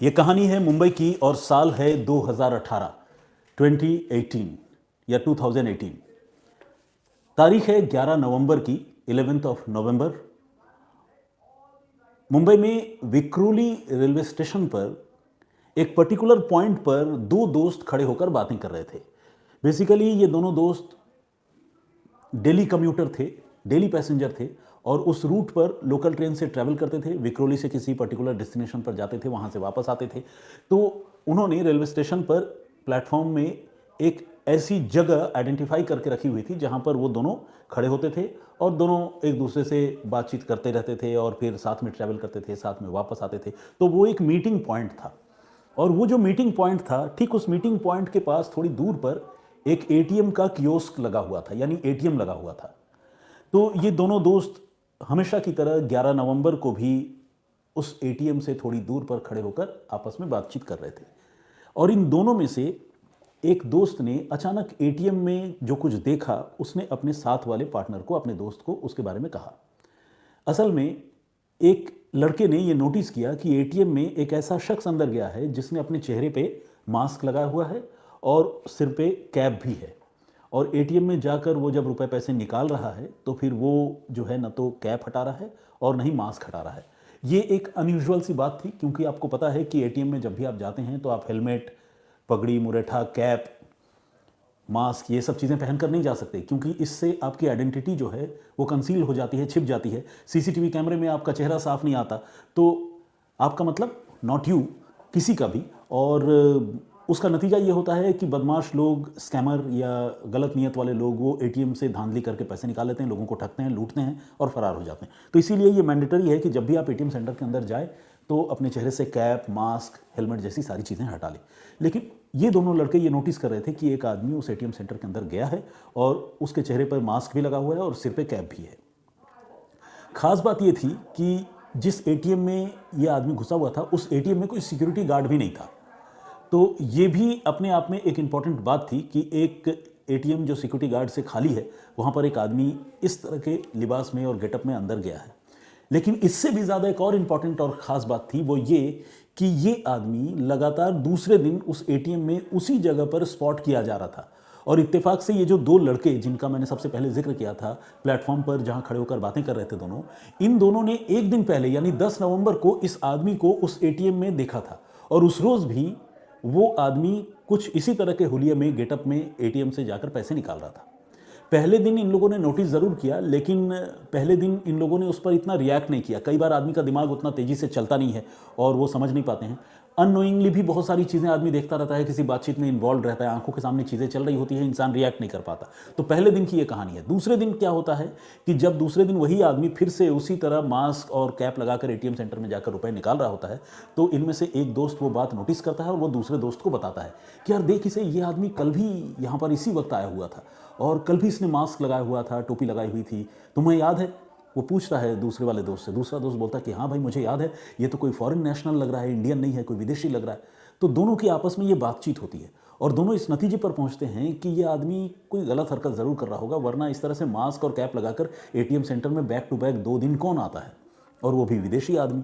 ये कहानी है मुंबई की और साल है 2018, 2018 या 2018। तारीख है 11 नवंबर की, 11th ऑफ नवंबर। मुंबई में विक्रोली रेलवे स्टेशन पर एक पर्टिकुलर पॉइंट पर दो दोस्त खड़े होकर बातें कर रहे थे। बेसिकली ये दोनों दोस्त डेली कम्यूटर थे, डेली पैसेंजर थे और उस रूट पर लोकल ट्रेन से ट्रैवल करते थे। विक्रोली से किसी पर्टिकुलर डेस्टिनेशन पर जाते थे, वहाँ से वापस आते थे। तो उन्होंने रेलवे स्टेशन पर प्लेटफॉर्म में एक ऐसी जगह आइडेंटिफाई करके रखी हुई थी जहाँ पर वो दोनों खड़े होते थे और दोनों एक दूसरे से बातचीत करते रहते थे और फिर साथ में ट्रैवल करते थे, साथ में वापस आते थे। तो वो एक मीटिंग पॉइंट था और वो जो मीटिंग पॉइंट था, ठीक उस मीटिंग पॉइंट के पास थोड़ी दूर पर एक एटीएम का कियोस्क लगा हुआ था, यानी एटीएम लगा हुआ था। तो ये दोनों दोस्त हमेशा की तरह 11 नवंबर को भी उस एटीएम से थोड़ी दूर पर खड़े होकर आपस में बातचीत कर रहे थे। और इन दोनों में से एक दोस्त ने अचानक एटीएम में जो कुछ देखा, उसने अपने साथ वाले पार्टनर को, अपने दोस्त को उसके बारे में कहा। असल में एक लड़के ने यह नोटिस किया कि एटीएम में एक ऐसा शख्स अंदर गया है जिसने अपने चेहरे पे मास्क लगाया हुआ है और सिर पे कैप भी है। और एटीएम में जाकर वो जब रुपए पैसे निकाल रहा है तो फिर वो जो है न तो कैप हटा रहा है और न ही मास्क हटा रहा है। ये एक अनयूजुअल सी बात थी, क्योंकि आपको पता है कि एटीएम में जब भी आप जाते हैं तो आप हेलमेट, पगड़ी, मुरेठा, कैप, मास्क, ये सब चीज़ें पहनकर नहीं जा सकते, क्योंकि इससे आपकी आइडेंटिटी जो है वो कंसील हो जाती है, छिप जाती है। सीसीटीवी कैमरे में आपका चेहरा साफ नहीं आता तो आपका मतलब नॉट यू, किसी का भी। और उसका नतीजा ये होता है कि बदमाश लोग, स्कैमर या गलत नीयत वाले लोग वो एटीएम से धांधली करके पैसे निकाल लेते हैं, लोगों को ठगते हैं, लूटते हैं और फरार हो जाते हैं। तो इसीलिए ये मैंडेटरी है कि जब भी आप एटीएम सेंटर के अंदर जाए तो अपने चेहरे से कैप, मास्क, हेलमेट जैसी सारी चीज़ें हटा लें। लेकिन ये दोनों लड़के ये नोटिस कर रहे थे कि एक आदमी उस एटीएम सेंटर के अंदर गया है और उसके चेहरे पर मास्क भी लगा हुआ है और सिर पे कैप भी है। खास बात ये थी कि जिस एटीएम में ये आदमी घुसा हुआ था, उस एटीएम में कोई सिक्योरिटी गार्ड भी नहीं था। तो ये भी अपने आप में एक इम्पॉर्टेंट बात थी कि एक एटीएम जो सिक्योरिटी गार्ड से खाली है, वहाँ पर एक आदमी इस तरह के लिबास में और गेटअप में अंदर गया है। लेकिन इससे भी ज़्यादा एक और इम्पॉर्टेंट और ख़ास बात थी, वो ये कि ये आदमी लगातार दूसरे दिन उस एटीएम में उसी जगह पर स्पॉट किया जा रहा था। और इत्तेफाक से ये जो दो लड़के जिनका मैंने सबसे पहले जिक्र किया था, प्लेटफॉर्म पर जहाँ खड़े होकर बातें कर रहे थे दोनों, इन दोनों ने एक दिन पहले यानी 10 नवंबर को इस आदमी को उस एटीएम में देखा था। और उस रोज़ भी वो आदमी कुछ इसी तरह के हुलिये में, गेटअप में एटीएम से जाकर पैसे निकाल रहा था। पहले दिन इन लोगों ने नोटिस ज़रूर किया, लेकिन पहले दिन इन लोगों ने उस पर इतना रिएक्ट नहीं किया। कई बार आदमी का दिमाग उतना तेज़ी से चलता नहीं है और वो समझ नहीं पाते हैं। अननोइंगली भी बहुत सारी चीज़ें आदमी देखता रहता है, किसी बातचीत में इन्वॉल्व रहता है, आंखों के सामने चीज़ें चल रही होती है, इंसान रिएक्ट नहीं कर पाता। तो पहले दिन की ये कहानी है। दूसरे दिन क्या होता है कि जब दूसरे दिन वही आदमी फिर से उसी तरह मास्क और कैप लगाकर एटीएम सेंटर में जाकर रुपए निकाल रहा होता है, तो इनमें से एक दोस्त वो बात नोटिस करता है और वो दूसरे दोस्त को बताता है कि यार देख, इसे ये आदमी कल भी यहाँ पर इसी वक्त आया हुआ था और कल भी इसने मास्क लगाया हुआ था, टोपी लगाई हुई थी, तुम्हें याद है? वो पूछता है दूसरे वाले दोस्त से। दूसरा दोस्त बोलता है कि हाँ भाई, मुझे याद है, ये तो कोई फॉरेन नेशनल लग रहा है, इंडियन नहीं है, कोई विदेशी लग रहा है। तो दोनों की आपस में ये बातचीत होती है और दोनों इस नतीजे पर पहुंचते हैं कि ये आदमी कोई गलत हरकत ज़रूर कर रहा होगा, वरना इस तरह से मास्क और कैप लगाकर एटीएम सेंटर में बैक टू बैक 2 दिन कौन आता है, और वो भी विदेशी आदमी।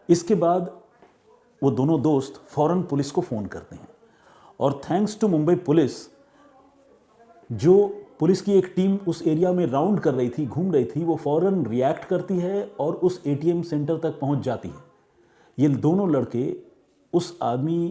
इसके बाद वो दोनों दोस्त फ़ौरन पुलिस को फ़ोन करते हैं और थैंक्स टू मुंबई पुलिस, जो पुलिस की एक टीम उस एरिया में राउंड कर रही थी, घूम रही थी, वो फ़ौरन रिएक्ट करती है और उस एटीएम सेंटर तक पहुंच जाती है। ये दोनों लड़के उस आदमी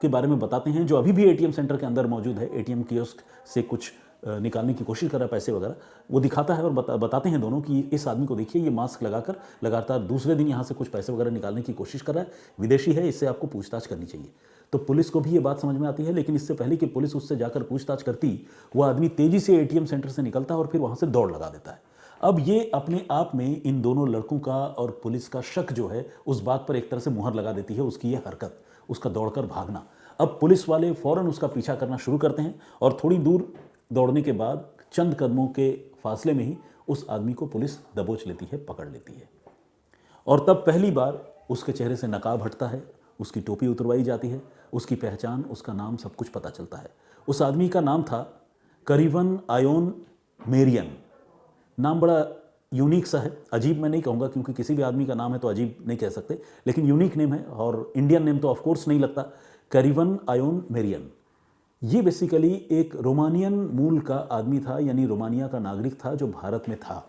के बारे में बताते हैं जो अभी भी एटीएम सेंटर के अंदर मौजूद है, एटीएम कियोस्क से कुछ निकालने की कोशिश कर रहा है, पैसे वगैरह। वो दिखाता है और बताते हैं दोनों कि इस आदमी को देखिए, ये मास्क लगाकर लगातार दूसरे दिन यहाँ से कुछ पैसे वगैरह निकालने की कोशिश कर रहा है, विदेशी है, इससे आपको पूछताछ करनी चाहिए। तो पुलिस को भी ये बात समझ में आती है, लेकिन इससे पहले कि पुलिस उससे जाकर पूछताछ करती, वो आदमी तेजी से एटीएम सेंटर से निकलता है और फिर वहाँ से दौड़ लगा देता है। अब ये अपने आप में इन दोनों लड़कों का और पुलिस का शक जो है, उस बात पर एक तरह से मुहर लगा देती है, उसकी ये हरकत, उसका दौड़कर भागना। अब पुलिस वाले फ़ौरन उसका पीछा करना शुरू करते हैं और थोड़ी दूर दौड़ने के बाद चंद कदमों के फासले में ही उस आदमी को पुलिस दबोच लेती है, पकड़ लेती है। और तब पहली बार उसके चेहरे से नकाब हटता है, उसकी टोपी उतरवाई जाती है, उसकी पहचान, उसका नाम, सब कुछ पता चलता है। उस आदमी का नाम था करीबन आयोन मेरियन। नाम बड़ा यूनिक सा है, अजीब मैं नहीं कहूँगा क्योंकि किसी भी आदमी का नाम है तो अजीब नहीं कह सकते, लेकिन यूनिक नेम है और इंडियन नेम तो ऑफ कोर्स नहीं लगता। करीवन आयोन मेरियन। ये बेसिकली एक रोमानियन मूल का आदमी था, यानी रोमानिया का नागरिक था जो भारत में था।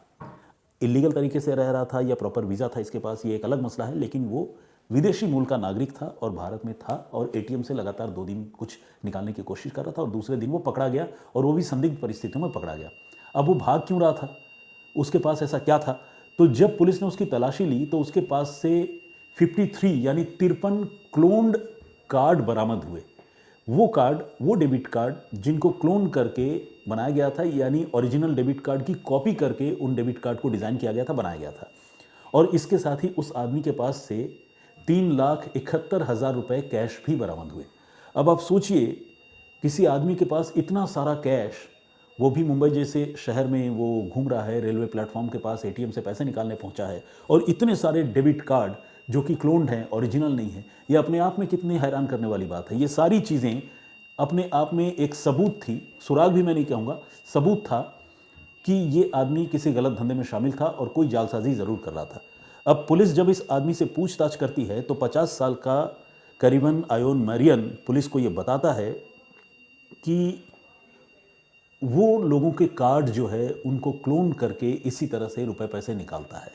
इलीगल तरीके से रह रहा था या प्रॉपर वीज़ा था इसके पास, ये एक अलग मसला है, लेकिन वो विदेशी मूल का नागरिक था और भारत में था और एटीएम से लगातार 2 दिन कुछ निकालने की कोशिश कर रहा था और दूसरे दिन वो पकड़ा गया और वो भी संदिग्ध परिस्थितियों में पकड़ा गया। अब वो भाग क्यों रहा था, उसके पास ऐसा क्या था? तो जब पुलिस ने उसकी तलाशी ली तो उसके पास से 53 यानी 53 क्लोन्ड कार्ड बरामद हुए। वो कार्ड, वो डेबिट कार्ड जिनको क्लोन करके बनाया गया था, यानी ओरिजिनल डेबिट कार्ड की कॉपी करके उन डेबिट कार्ड को डिज़ाइन किया गया था, बनाया गया था। और इसके साथ ही उस आदमी के पास से 3,71,000 रुपये कैश भी बरामद हुए। अब आप सोचिए, किसी आदमी के पास इतना सारा कैश, वो भी मुंबई जैसे शहर में वो घूम रहा है, रेलवे प्लेटफॉर्म के पास एटीएम से पैसे निकालने पहुंचा है, और इतने सारे डेबिट कार्ड जो कि क्लोन्ड हैं, ओरिजिनल नहीं है, ये अपने आप में कितनी हैरान करने वाली बात है। ये सारी चीज़ें अपने आप में एक सबूत थी, सुराग भी मैं नहीं कहूँगा, सबूत था कि ये आदमी किसी गलत धंधे में शामिल था और कोई जालसाजी ज़रूर कर रहा था। अब पुलिस जब इस आदमी से पूछताछ करती है तो 50 साल का करीबन आयोन मेरियन पुलिस को ये बताता है कि वो लोगों के कार्ड जो है उनको क्लोन करके इसी तरह से रुपए पैसे निकालता है।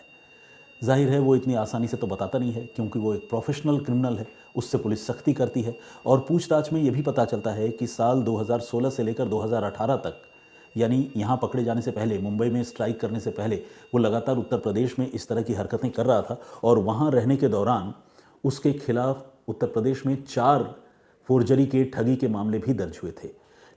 जाहिर है वो इतनी आसानी से तो बताता नहीं है क्योंकि वो एक प्रोफेशनल क्रिमिनल है, उससे पुलिस सख्ती करती है। और पूछताछ में ये भी पता चलता है कि साल 2016 से लेकर 2018 तक, यानी यहाँ पकड़े जाने से पहले, मुंबई में स्ट्राइक करने से पहले, वो लगातार उत्तर प्रदेश में इस तरह की हरकतें कर रहा था और वहाँ रहने के दौरान उसके खिलाफ उत्तर प्रदेश में 4 फोर्जरी के, ठगी के मामले भी दर्ज हुए थे।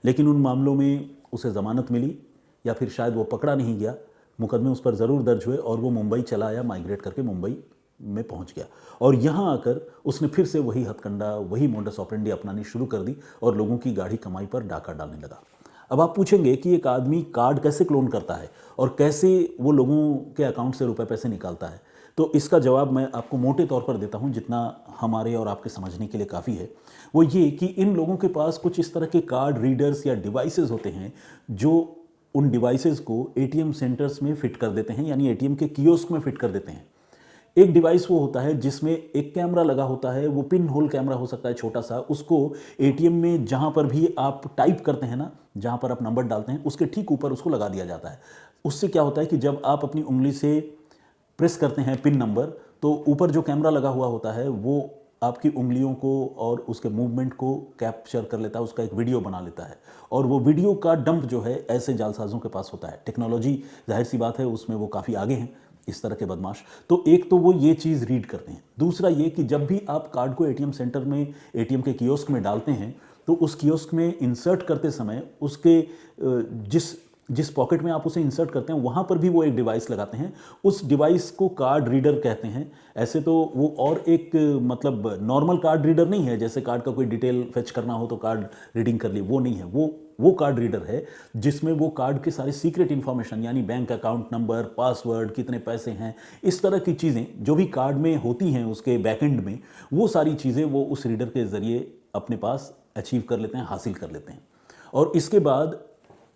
लेकिन उन मामलों में उसे ज़मानत मिली या फिर शायद वो पकड़ा नहीं गया, मुकदमे उस पर ज़रूर दर्ज हुए और वो मुंबई चला आया, माइग्रेट करके मुंबई में पहुंच गया। और यहाँ आकर उसने फिर से वही हथकंडा, वही मोडस ऑपरेंडी अपनानी शुरू कर दी और लोगों की गाढ़ी कमाई पर डाका डालने लगा। अब आप पूछेंगे कि एक आदमी कार्ड कैसे क्लोन करता है और कैसे वो लोगों के अकाउंट से रुपए पैसे निकालता है, तो इसका जवाब मैं आपको मोटे तौर पर देता हूँ, जितना हमारे और आपके समझने के लिए काफ़ी है। वो ये कि इन लोगों के पास कुछ इस तरह के कार्ड रीडर्स या डिवाइसेस होते हैं जो उन डिवाइसेस को एटीएम सेंटर्स में फिट कर देते हैं, यानी एटीएम के कियोस्क में फिट कर देते हैं। एक डिवाइस वो होता है जिसमें एक कैमरा लगा होता है, वो पिन होल कैमरा हो सकता है छोटा सा, उसको एटीएम में जहाँ पर भी आप टाइप करते हैं ना, जहाँ पर आप नंबर डालते हैं, उसके ठीक ऊपर उसको लगा दिया जाता है। उससे क्या होता है कि जब आप अपनी उंगली से प्रेस करते हैं पिन नंबर, तो ऊपर जो कैमरा लगा हुआ होता है वो आपकी उंगलियों को और उसके मूवमेंट को कैप्चर कर लेता है, उसका एक वीडियो बना लेता है। और वो वीडियो का डंप जो है ऐसे जालसाजों के पास होता है। टेक्नोलॉजी जाहिर सी बात है उसमें वो काफ़ी आगे हैं इस तरह के बदमाश। तो एक तो वो ये चीज़ रीड करते हैं, दूसरा ये कि जब भी आप कार्ड को एटीएम सेंटर में, एटीएम के कियोस्क में डालते हैं, तो उस कियोस्क में इंसर्ट करते समय उसके जिस पॉकेट में आप उसे इंसर्ट करते हैं वहाँ पर भी वो एक डिवाइस लगाते हैं। उस डिवाइस को कार्ड रीडर कहते हैं। ऐसे तो वो और एक मतलब नॉर्मल कार्ड रीडर नहीं है, जैसे कार्ड का कोई डिटेल फेच करना हो तो कार्ड रीडिंग कर ली, वो नहीं है। वो कार्ड रीडर है जिसमें वो कार्ड के सारे सीक्रेट इन्फॉर्मेशन, यानी बैंक अकाउंट नंबर, पासवर्ड, कितने पैसे हैं, इस तरह की चीज़ें जो भी कार्ड में होती हैं उसके बैकएंड में, वो सारी चीज़ें वो उस रीडर के ज़रिए अपने पास अचीव कर लेते हैं, हासिल कर लेते हैं। और इसके बाद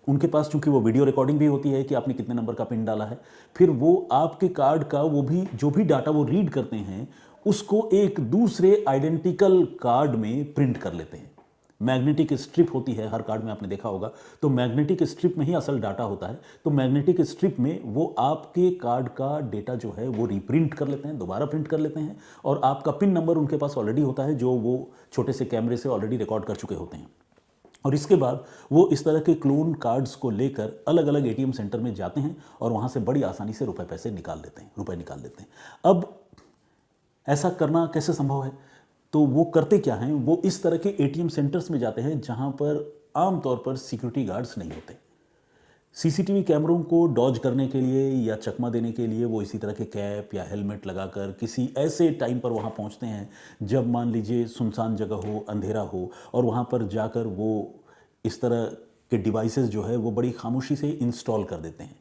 उनके पास चूंकि वो वीडियो रिकॉर्डिंग भी होती है कि आपने कितने नंबर का पिन डाला है, फिर वो आपके कार्ड का वो भी जो भी डाटा वो रीड करते हैं उसको एक दूसरे आइडेंटिकल कार्ड में प्रिंट कर लेते हैं। मैग्नेटिक स्ट्रिप होती है हर कार्ड में, आपने देखा होगा, तो मैग्नेटिक स्ट्रिप में ही असल डाटा होता है। तो मैग्नेटिक स्ट्रिप में वो आपके कार्ड का डेटा जो है वो रीप्रिंट कर लेते हैं, दोबारा प्रिंट कर लेते हैं, और आपका पिन नंबर उनके पास ऑलरेडी होता है जो वो छोटे से कैमरे से ऑलरेडी रिकॉर्ड कर चुके होते हैं। और इसके बाद वो इस तरह के क्लोन कार्ड्स को लेकर अलग अलग एटीएम सेंटर में जाते हैं और वहाँ से बड़ी आसानी से रुपए निकाल लेते हैं। अब ऐसा करना कैसे संभव है? तो वो करते क्या हैं, वो इस तरह के एटीएम सेंटर्स में जाते हैं जहाँ पर आमतौर पर सिक्योरिटी गार्ड्स नहीं होते। सीसीटीवी कैमरों को डॉज करने के लिए या चकमा देने के लिए वो इसी तरह के कैप या हेलमेट लगाकर किसी ऐसे टाइम पर वहाँ पहुँचते हैं जब मान लीजिए सुनसान जगह हो, अंधेरा हो, और वहाँ पर जाकर वो इस तरह के डिवाइसेस जो है वो बड़ी खामोशी से इंस्टॉल कर देते हैं।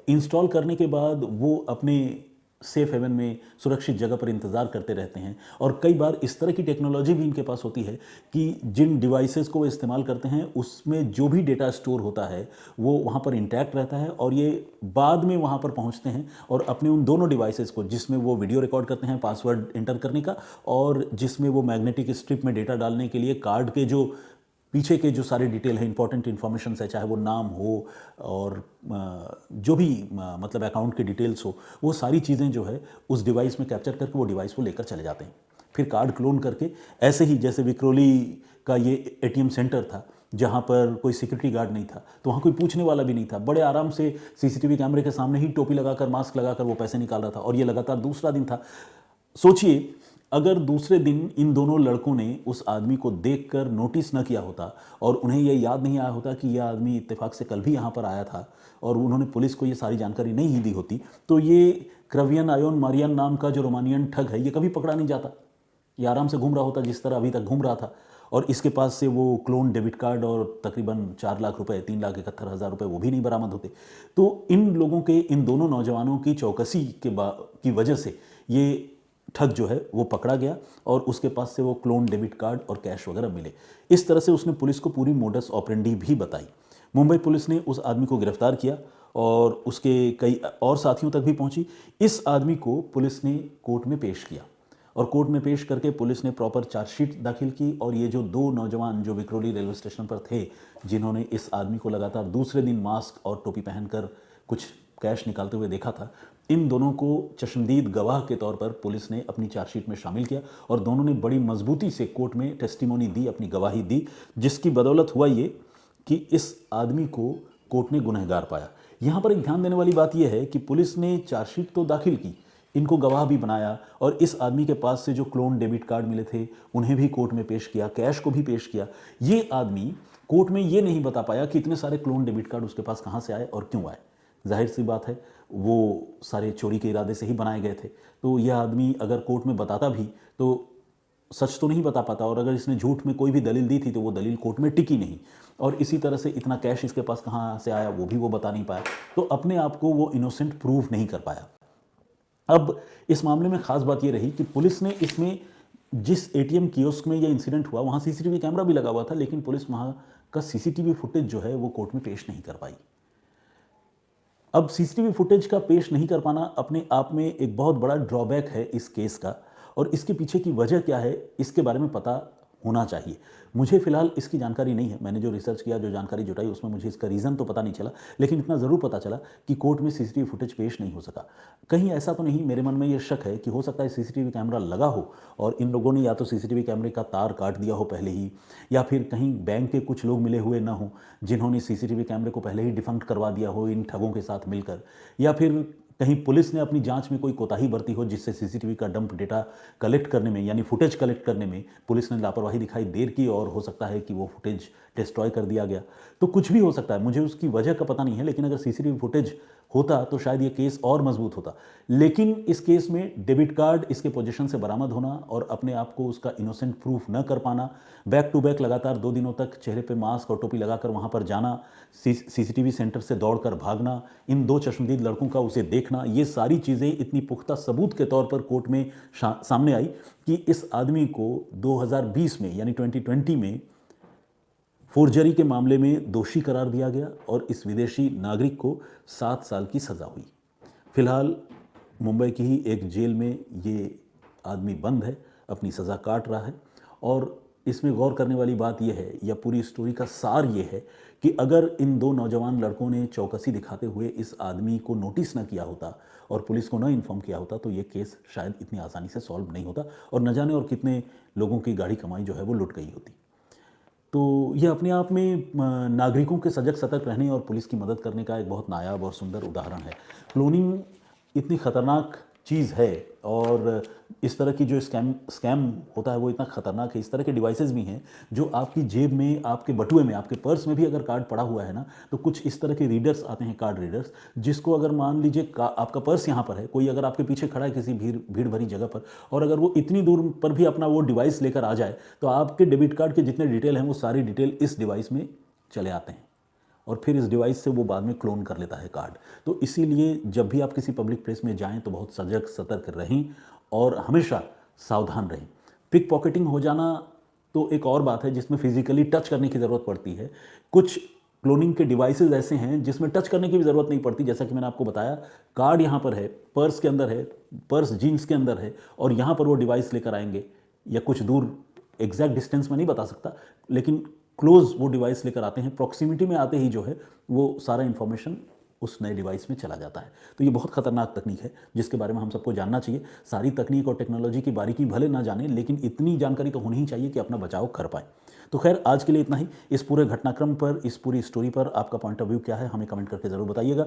इंस्टॉल करने के बाद वो अपने सेफ हेवन में, सुरक्षित जगह पर इंतज़ार करते रहते हैं। और कई बार इस तरह की टेक्नोलॉजी भी इनके पास होती है कि जिन डिवाइसेस को वो इस्तेमाल करते हैं उसमें जो भी डेटा स्टोर होता है वो वहाँ पर इंटैक्ट रहता है, और ये बाद में वहाँ पर पहुँचते हैं और अपने उन दोनों डिवाइसेस को, जिसमें वो वीडियो रिकॉर्ड करते हैं पासवर्ड इंटर करने का, और जिसमें वो मैग्नेटिक स्ट्रिप में डेटा डालने के लिए कार्ड के जो पीछे के जो सारे डिटेल है, इंपॉर्टेंट इन्फॉर्मेशन है, चाहे वो नाम हो और जो भी मतलब अकाउंट के डिटेल्स हो, वो सारी चीज़ें जो है उस डिवाइस में कैप्चर करके वो डिवाइस को लेकर चले जाते हैं। फिर कार्ड क्लोन करके, ऐसे ही जैसे विक्रोली का ये एटीएम सेंटर था जहाँ पर कोई सिक्योरिटी गार्ड नहीं था, तो वहाँ कोई पूछने वाला भी नहीं था, बड़े आराम से सीसीटीवी कैमरे के सामने ही टोपी लगाकर, मास्क लगाकर वो पैसे निकाल रहा था। और ये लगातार दूसरा दिन था। सोचिए, अगर दूसरे दिन इन दोनों लड़कों ने उस आदमी को देखकर नोटिस न किया होता और उन्हें यह याद नहीं आया होता कि यह आदमी इत्तेफाक से कल भी यहाँ पर आया था, और उन्होंने पुलिस को ये सारी जानकारी नहीं ही दी होती, तो ये क्रवियन आयोन मारियन नाम का जो रोमानियन ठग है ये कभी पकड़ा नहीं जाता। ये आराम से घूम रहा होता जिस तरह अभी तक घूम रहा था, और इसके पास से वो क्लोन डेबिट कार्ड और तकरीबन 4 लाख रुपए, 3,71,000 रुपए वो भी नहीं बरामद होते। तो इन लोगों के, इन दोनों नौजवानों की चौकसी की वजह से ये ठग जो है वो पकड़ा गया, और उसके पास से वो क्लोन डेबिट कार्ड और कैश वगैरह मिले। इस तरह से उसने पुलिस को पूरी मोडस ऑपरेंडी भी बताई। मुंबई पुलिस ने उस आदमी को गिरफ्तार किया और उसके कई और साथियों तक भी पहुंची। इस आदमी को पुलिस ने कोर्ट में पेश किया, और कोर्ट में पेश करके पुलिस ने प्रॉपर चार्जशीट दाखिल की। और ये जो 2 नौजवान जो विक्रोली रेलवे स्टेशन पर थे, जिन्होंने इस आदमी को लगातार दूसरे दिन मास्क और टोपी पहनकर कुछ कैश निकालते हुए देखा था, इन दोनों को चश्मदीद गवाह के तौर पर पुलिस ने अपनी चार्जशीट में शामिल किया, और दोनों ने बड़ी मजबूती से कोर्ट में टेस्टिमोनी दी, अपनी गवाही दी, जिसकी बदौलत हुआ ये कि इस आदमी को कोर्ट ने गुनहगार पाया। यहाँ पर एक ध्यान देने वाली बात यह है कि पुलिस ने चार्जशीट तो दाखिल की, इनको गवाह भी बनाया, और इस आदमी के पास से जो क्लोन डेबिट कार्ड मिले थे उन्हें भी कोर्ट में पेश किया, कैश को भी पेश किया। ये आदमी कोर्ट में ये नहीं बता पाया कि इतने सारे क्लोन डेबिट कार्ड उसके पास कहाँ से आए और क्यों आए। जाहिर सी बात है वो सारे चोरी के इरादे से ही बनाए गए थे। तो यह आदमी अगर कोर्ट में बताता भी तो सच तो नहीं बता पाता, और अगर इसने झूठ में कोई भी दलील दी थी तो वो दलील कोर्ट में टिकी नहीं, और इसी तरह से इतना कैश इसके पास कहाँ से आया वो भी वो बता नहीं पाया। तो अपने आप को वो इनोसेंट प्रूव नहीं कर पाया। अब इस मामले में खास बात ये रही कि पुलिस ने इसमें, जिस एटीएम कियोस्क में ये इंसिडेंट हुआ वहाँ सीसीटीवी कैमरा भी लगा हुआ था, लेकिन पुलिस वहाँ का सीसीटीवी फुटेज जो है वो कोर्ट में पेश नहीं कर पाई। अब सीसीटीवी फुटेज का पेश नहीं कर पाना अपने आप में एक बहुत बड़ा ड्रॉबैक है इस केस का, और इसके पीछे की वजह क्या है इसके बारे में पता होना चाहिए। मुझे फिलहाल इसकी जानकारी नहीं है, मैंने जो रिसर्च किया, जो जानकारी जुटाई, उसमें मुझे इसका रीज़न तो पता नहीं चला, लेकिन इतना ज़रूर पता चला कि कोर्ट में सीसीटीवी फुटेज पेश नहीं हो सका। कहीं ऐसा तो नहीं, मेरे मन में ये शक है कि हो सकता है सीसीटीवी कैमरा लगा हो और इन लोगों ने या तो सीसीटीवी कैमरे का तार काट दिया हो पहले ही, या फिर कहीं बैंक के कुछ लोग मिले हुए ना हो जिन्होंने सीसीटीवी कैमरे को पहले ही डिफंक्ट करवा दिया हो इन ठगों के साथ मिलकर, या फिर कहीं पुलिस ने अपनी जांच में कोई कोताही बरती हो जिससे सीसीटीवी का डंप डेटा कलेक्ट करने में, यानी फुटेज कलेक्ट करने में पुलिस ने लापरवाही दिखाई, देर की, और हो सकता है कि वो फुटेज डिस्ट्रॉय कर दिया गया। तो कुछ भी हो सकता है, मुझे उसकी वजह का पता नहीं है, लेकिन अगर सीसीटीवी फुटेज होता तो शायद ये केस और मजबूत होता। लेकिन इस केस में डेबिट कार्ड इसके पोजीशन से बरामद होना और अपने आप को उसका इनोसेंट प्रूफ न कर पाना, बैक टू बैक लगातार 2 दिनों तक चेहरे पे मास्क और टोपी लगाकर वहाँ पर जाना, सीसीटीवी सेंटर से दौड़कर भागना, इन 2 चश्मदीद लड़कों का उसे देखना, ये सारी चीज़ें इतनी पुख्ता सबूत के तौर पर कोर्ट में सामने आई कि इस आदमी को 2020 में यानी 2020 में फोर्जरी के मामले में दोषी करार दिया गया और इस विदेशी नागरिक को 7 साल की सज़ा हुई। फिलहाल मुंबई की ही एक जेल में ये आदमी बंद है, अपनी सज़ा काट रहा है। और इसमें गौर करने वाली बात यह है, या पूरी स्टोरी का सार ये है कि अगर इन 2 नौजवान लड़कों ने चौकसी दिखाते हुए इस आदमी को नोटिस न किया होता और पुलिस को न इन्फॉर्म किया होता तो ये केस शायद इतनी आसानी से सॉल्व नहीं होता, और न जाने और कितने लोगों की गाढ़ी कमाई जो है वो लुट गई होती। तो ये अपने आप में नागरिकों के सजग सतर्क रहने और पुलिस की मदद करने का एक बहुत नायाब और सुंदर उदाहरण है। क्लोनिंग इतनी ख़तरनाक चीज़ है, और इस तरह की जो स्कैम होता है वो इतना ख़तरनाक है। इस तरह के डिवाइसेस भी हैं जो आपकी जेब में, आपके बटुए में, आपके पर्स में भी अगर कार्ड पड़ा हुआ है ना, तो कुछ इस तरह के रीडर्स आते हैं, कार्ड रीडर्स, जिसको अगर मान लीजिए आपका पर्स यहाँ पर है, कोई अगर आपके पीछे खड़ा है किसी भीड़ भरी जगह पर, और अगर वो इतनी दूर पर भी अपना वो डिवाइस लेकर आ जाए तो आपके डेबिट कार्ड के जितने डिटेल हैं वो सारी डिटेल इस डिवाइस में चले आते हैं, और फिर इस डिवाइस से वो बाद में क्लोन कर लेता है कार्ड। तो इसीलिए जब भी आप किसी पब्लिक प्लेस में जाएं तो बहुत सजग सतर्क रहें और हमेशा सावधान रहें। पिक पॉकेटिंग हो जाना तो एक और बात है जिसमें फिजिकली टच करने की ज़रूरत पड़ती है। कुछ क्लोनिंग के डिवाइसेस ऐसे हैं जिसमें टच करने की भी ज़रूरत नहीं पड़ती, जैसा कि मैंने आपको बताया, कार्ड यहाँ पर है, पर्स के अंदर है, पर्स जीन्स के अंदर है, और यहाँ पर वो डिवाइस लेकर आएंगे या कुछ दूर, एग्जैक्ट डिस्टेंस में नहीं बता सकता, लेकिन क्लोज वो डिवाइस लेकर आते हैं, प्रॉक्सिमिटी में आते ही जो है वो सारा इन्फॉर्मेशन उस नए डिवाइस में चला जाता है। तो ये बहुत खतरनाक तकनीक है जिसके बारे में हम सबको जानना चाहिए। सारी तकनीक और टेक्नोलॉजी की बारीकी भले ना जाने, लेकिन इतनी जानकारी तो होनी ही चाहिए कि अपना बचाव कर पाए। तो खैर, आज के लिए इतना ही। इस पूरे घटनाक्रम पर, इस पूरी स्टोरी पर आपका पॉइंट ऑफ व्यू क्या है, हमें कमेंट करके ज़रूर बताइएगा।